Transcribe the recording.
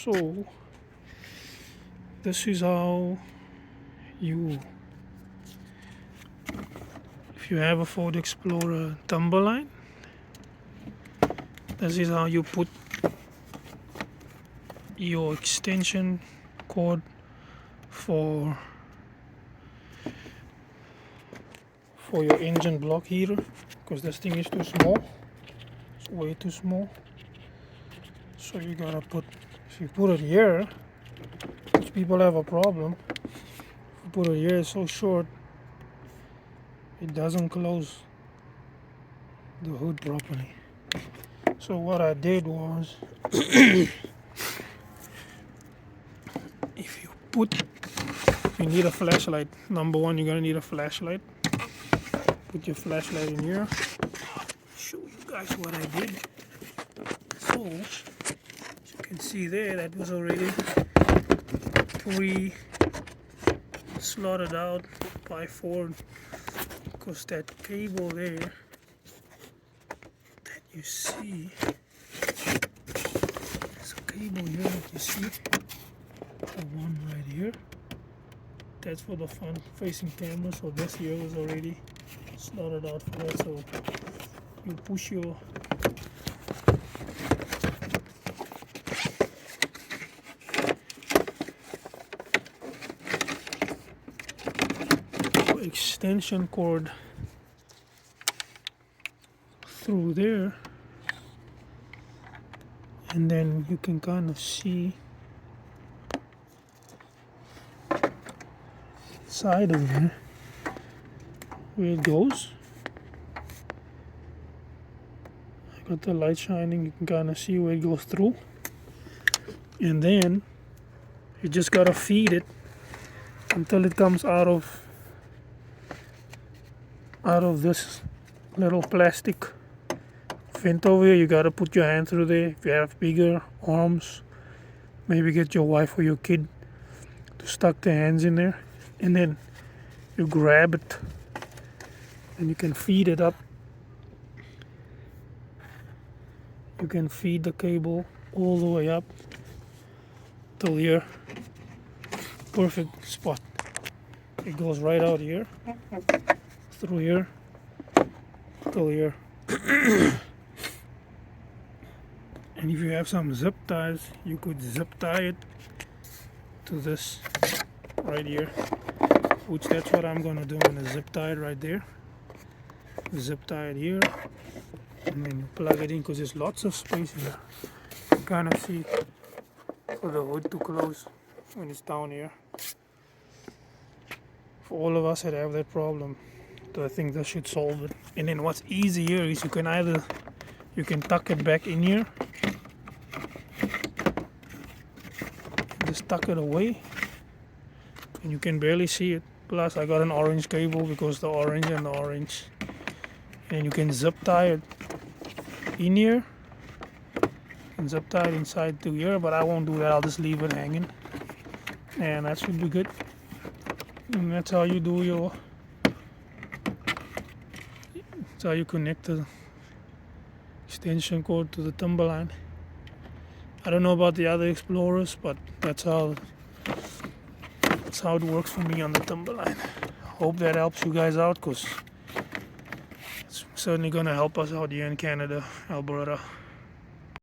So this is how you, if you have a Ford Explorer timberline, this is how you put your extension cord for your engine block heater, because this thing is too small. It's way too small. So you gotta put, if you put it here, which people have a problem, if you put it here, it's so short it doesn't close the hood properly. So what I did was if you need a flashlight. Number one, you're gonna need a flashlight. Put your flashlight in here. Show you guys what I did. So as you can see there, that was already slotted out by Ford, because that cable there that you see, there's a cable here that you see, the one right here, that's for the front facing camera. So this here was already slotted out for that. So you push your extension cord through there, and then you can kind of see side of there where it goes. I got the light shining, you can kind of see where it goes through, and then you just gotta feed it until it comes out of this little plastic vent over here. You gotta put your hand through there. If you have bigger arms, maybe get your wife or your kid to stuck their hands in there, and then you grab it and you can feed it up. You can feed the cable all the way up till here. Perfect spot. It goes right out here, through here, till here. And if you have some zip ties, you could zip tie it to this right here, which that's what I'm gonna do. I'm gonna zip tie it right there, zip tie it here, and then you plug it in, because there's lots of space here. You kind of see for the hood to close when it's down here. For all of us that have that problem, so I think that should solve it. And then what's easier is you can tuck it back in here, just tuck it away, and you can barely see it. Plus I got an orange cable, because the orange and the orange, and you can zip tie it in here and zip tie it inside to here, but I won't do that. I'll just leave it hanging, and that should be good. And that's how you do your, that's how you connect the extension cord to the timberline. I don't know about the other Explorers, but that's how it works for me on the timberline. Hope that helps you guys out, because it's certainly going to help us out here in Canada, Alberta.